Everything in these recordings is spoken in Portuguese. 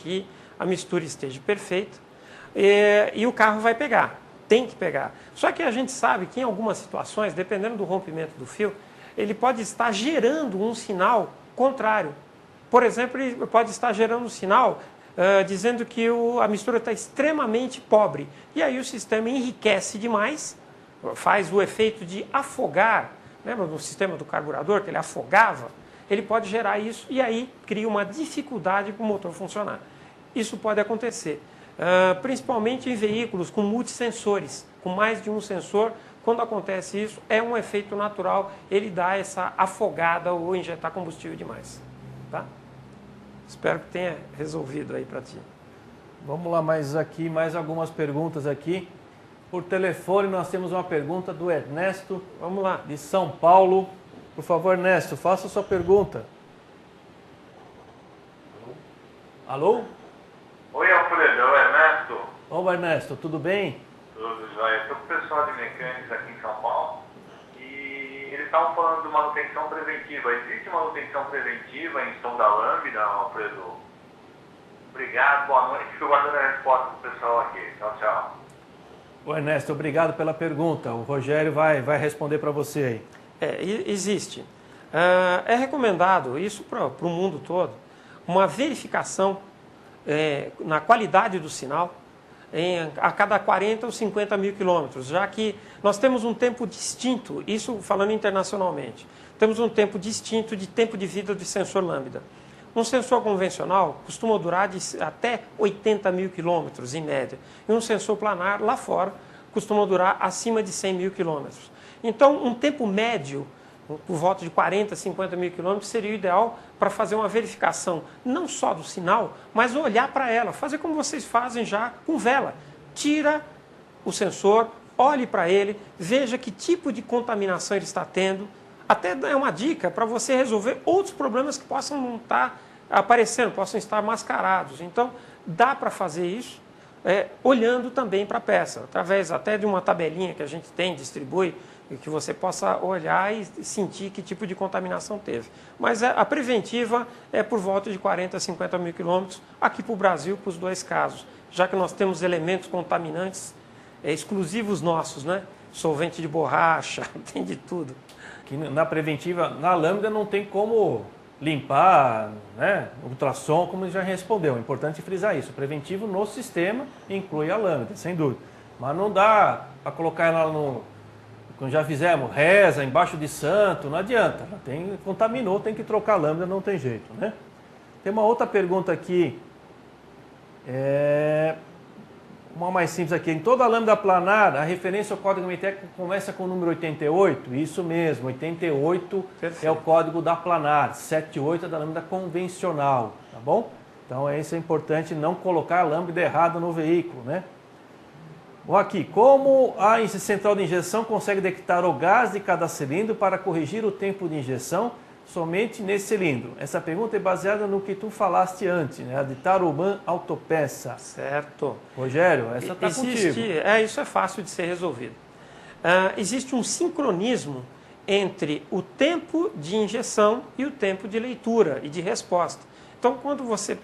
que a mistura esteja perfeita e o carro vai pegar, tem que pegar. Só que a gente sabe que em algumas situações, dependendo do rompimento do fio, ele pode estar gerando um sinal contrário. Por exemplo, ele pode estar gerando um sinal dizendo que a mistura está extremamente pobre. E aí o sistema enriquece demais, faz o efeito de afogar. Lembra do sistema do carburador, que ele afogava? Ele pode gerar isso e aí cria uma dificuldade para o motor funcionar. Isso pode acontecer, principalmente em veículos com multissensores, com mais de um sensor. Quando acontece isso, é um efeito natural, ele dá essa afogada ou injetar combustível demais. Tá? Espero que tenha resolvido aí para ti. Vamos lá, mais algumas perguntas aqui. Por telefone nós temos uma pergunta do Ernesto. Vamos lá. De São Paulo. Por favor, Ernesto, faça a sua pergunta. Alô? Oi, Alfredo, é o Ernesto. Ô, Ernesto, tudo bem? Tudo jóia. Estou com o pessoal de mecânica aqui em São Paulo e eles estavam falando de manutenção preventiva. Existe manutenção preventiva em som da lâmina, Alfredo? Obrigado, boa noite. Fico guardando a resposta do pessoal aqui. Tchau, tchau. Ô, Ernesto, obrigado pela pergunta. O Rogério vai responder para você aí. Existe. É recomendado, isso para o mundo todo, uma verificação na qualidade do sinal a cada 40 ou 50 mil quilômetros, já que nós temos um tempo distinto, isso falando internacionalmente, temos um tempo distinto de tempo de vida do sensor lambda. Um sensor convencional costuma durar até 80 mil quilômetros, em média. E um sensor planar, lá fora, costuma durar acima de 100 mil quilômetros. Então, um tempo médio, por volta de 40, 50 mil quilômetros, seria o ideal para fazer uma verificação, não só do sinal, mas olhar para ela, fazer como vocês fazem já com vela. Tira o sensor, olhe para ele, veja que tipo de contaminação ele está tendo. Até é uma dica para você resolver outros problemas que possam não estar aparecendo, possam estar mascarados. Então, dá para fazer isso olhando também para a peça, através até de uma tabelinha que a gente tem, distribui, que você possa olhar e sentir que tipo de contaminação teve. Mas a preventiva é por volta de 40 a 50 mil quilômetros, aqui para o Brasil, para os dois casos, já que nós temos elementos contaminantes exclusivos nossos, né? Solvente de borracha, tem de tudo. Que na preventiva, na lâmina não tem como limpar, né? Ultrassom, como ele já respondeu. É importante frisar isso. O preventivo no sistema inclui a lâmina, sem dúvida. Mas não dá para colocar ela no... Como já fizemos, reza, embaixo de santo, não adianta. Contaminou, tem que trocar a lâmina, não tem jeito, né? Tem uma outra pergunta aqui. Uma mais simples aqui. Em toda a lâmina planar, a referência ao código METEC começa com o número 88? Isso mesmo, 88 Perfeito. É o código da planar, 78 é da lâmina convencional, tá bom? Então isso é importante, não colocar a lâmina errada no veículo, né? Bom, aqui, como a central de injeção consegue detectar o gás de cada cilindro para corrigir o tempo de injeção somente nesse cilindro? Essa pergunta é baseada no que tu falaste antes, né? A de Tarumã Autopeça. Certo. Rogério, essa está contigo. Isso é fácil de ser resolvido. Existe um sincronismo entre o tempo de injeção e o tempo de leitura e de resposta. Então, quando você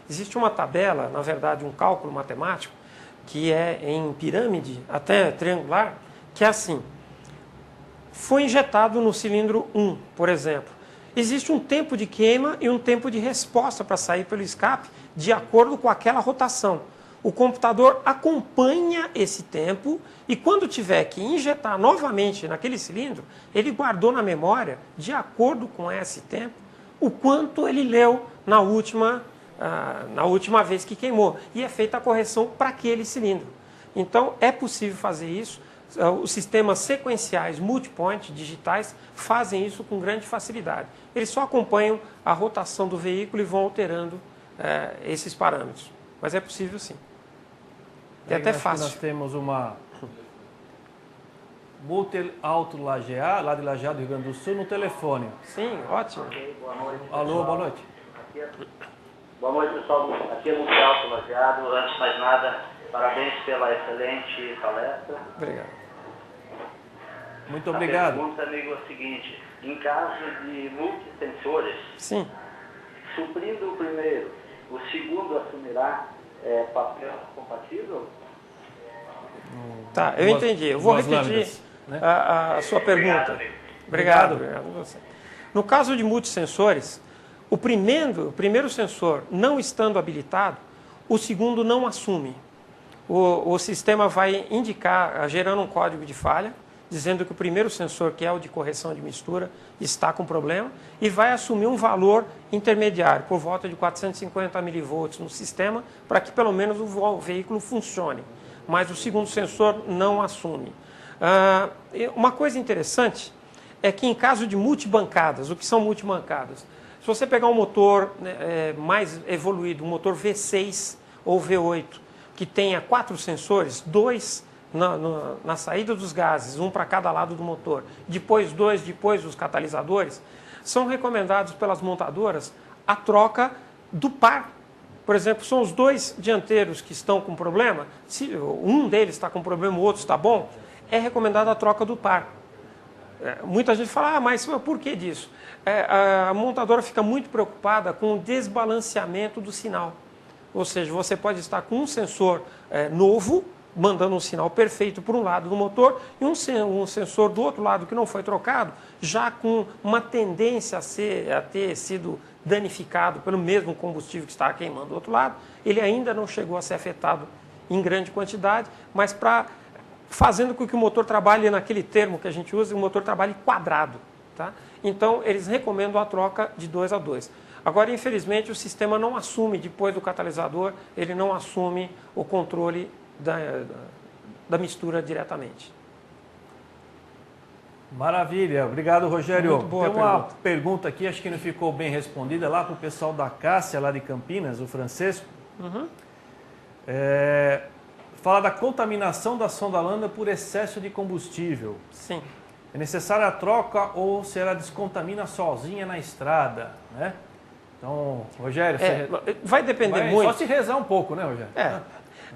existe uma tabela, na verdade um cálculo matemático, que é em pirâmide, até triangular, que é assim. Foi injetado no cilindro 1, por exemplo. Existe um tempo de queima e um tempo de resposta para sair pelo escape, de acordo com aquela rotação. O computador acompanha esse tempo e quando tiver que injetar novamente naquele cilindro, ele guardou na memória, de acordo com esse tempo, o quanto ele leu na última vez que queimou. E é feita a correção para aquele cilindro. Então, é possível fazer isso. Os sistemas sequenciais multipoint digitais fazem isso com grande facilidade. Eles só acompanham a rotação do veículo e vão alterando esses parâmetros. Mas é possível sim. É até fácil. Nós temos uma Multi Auto Lajeado, lá de Lajeado, Rio Grande do Sul, no telefone. Sim, ótimo. Okay, boa noite. Alô, boa noite. Boa noite, pessoal. Aqui é Multi Auto Lajeado. Antes de mais nada, parabéns pela excelente palestra. Obrigado. Muito obrigado. A pergunta, amigo, é o seguinte: em caso de multissensores, sim, suprindo o primeiro o segundo assumirá papel compatível? Tá, eu entendi. Eu vou repetir a sua pergunta. Obrigado a você. No caso de multissensores, o primeiro sensor não estando habilitado, o segundo não assume. O sistema vai indicar, gerando um código de falha, dizendo que o primeiro sensor, que é o de correção de mistura, está com problema e vai assumir um valor intermediário, por volta de 450 milivolts no sistema, para que pelo menos o veículo funcione. Mas o segundo sensor não assume. Uma coisa interessante é que em caso de multibancadas, o que são multibancadas? Se você pegar um motor mais evoluído, um motor V6 ou V8, que tenha 4 sensores, 2 na saída dos gases, um para cada lado do motor, depois 2, depois os catalisadores, são recomendados pelas montadoras a troca do par. Por exemplo, são os 2 dianteiros que estão com problema, se um deles está com problema, o outro está bom, é recomendada a troca do par. Muita gente fala, mas por que disso? A montadora fica muito preocupada com o desbalanceamento do sinal. Ou seja, você pode estar com um sensor novo, mandando um sinal perfeito por um lado do motor, e um sensor do outro lado que não foi trocado, já com uma tendência a ter sido danificado pelo mesmo combustível que está queimando do outro lado. Ele ainda não chegou a ser afetado em grande quantidade, mas fazendo com que o motor trabalhe naquele termo que a gente usa, o motor trabalhe quadrado. Tá? Então, eles recomendam a troca de 2 a 2. Agora, infelizmente, o sistema não assume, depois do catalisador, ele não assume o controle da mistura diretamente. Maravilha, obrigado, Rogério. Muito boa Tem uma pergunta aqui, acho que não ficou bem respondida, lá para o pessoal da Cássia, lá de Campinas, o Francesco. Fala da contaminação da sonda lambda por excesso de combustível. Sim. É necessária a troca ou se ela descontamina sozinha na estrada, né? Então, Rogério, vai depender muito. Só se rezar um pouco, né, Rogério?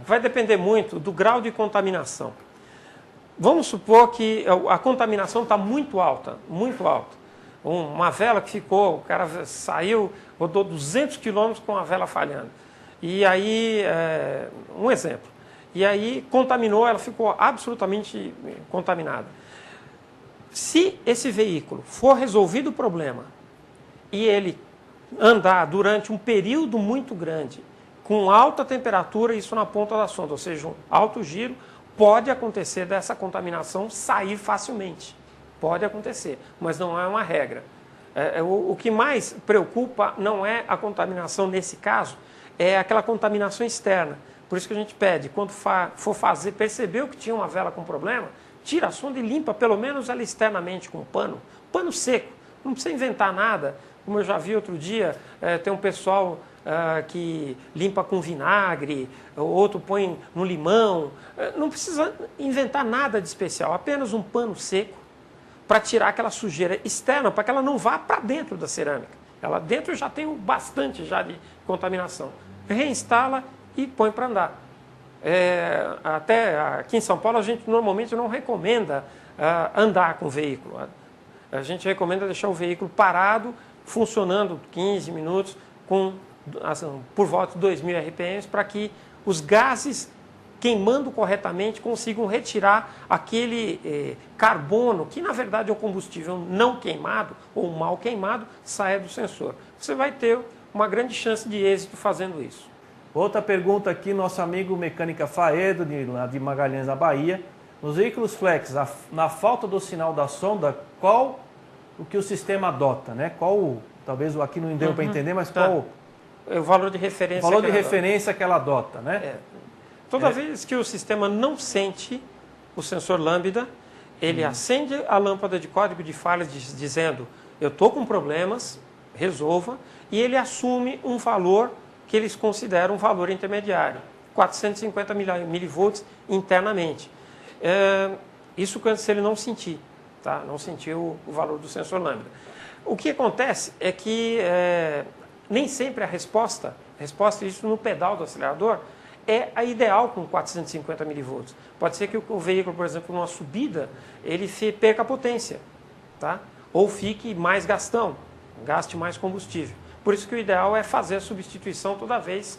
Vai depender muito do grau de contaminação. Vamos supor que a contaminação está muito alta, muito alta. Uma vela que ficou, o cara saiu, rodou 200 quilômetros com a vela falhando. E aí, um exemplo. E aí contaminou, ela ficou absolutamente contaminada. Se esse veículo for resolvido o problema e ele andar durante um período muito grande, com alta temperatura, isso na ponta da sonda, ou seja, um alto giro, pode acontecer dessa contaminação sair facilmente. Pode acontecer, mas não é uma regra. O que mais preocupa não é a contaminação nesse caso, é aquela contaminação externa. Por isso que a gente pede, quando for percebeu que tinha uma vela com problema, tira a sonda e limpa pelo menos ela externamente com pano seco. Não precisa inventar nada. Como eu já vi outro dia, tem um pessoal que limpa com vinagre, outro põe no limão. Não precisa inventar nada de especial, apenas um pano seco para tirar aquela sujeira externa, para que ela não vá para dentro da cerâmica. Ela dentro já tem bastante já de contaminação. Reinstala e põe para andar. Até aqui em São Paulo a gente normalmente não recomenda andar com o veículo. A gente recomenda deixar o veículo parado, funcionando 15 minutos, por volta de 2.000 RPM, para que os gases queimando corretamente consigam retirar aquele carbono, que na verdade é o combustível não queimado ou mal queimado, saia do sensor. Você vai ter uma grande chance de êxito fazendo isso. Outra pergunta aqui, nosso amigo Mecânica Faedo, de Magalhães, na Bahia. Nos veículos flex, na falta do sinal da sonda, qual o que o sistema adota, né? Talvez aqui não deu para entender, mas qual o valor de referência? O valor de referência que ela adota, né? Toda vez que o sistema não sente o sensor lambda, ele acende a lâmpada de código de falhas dizendo, eu estou com problemas, resolva, e ele assume um valor que eles consideram um valor intermediário, 450 milivolts internamente. Isso se ele não sentir, tá? Não sentir o valor do sensor lambda. O que acontece é que nem sempre a resposta, isso no pedal do acelerador, é a ideal com 450 milivolts. Pode ser que o veículo, por exemplo, numa subida, ele perca a potência, tá? Ou fique mais gastão, gaste mais combustível. Por isso que o ideal é fazer a substituição toda vez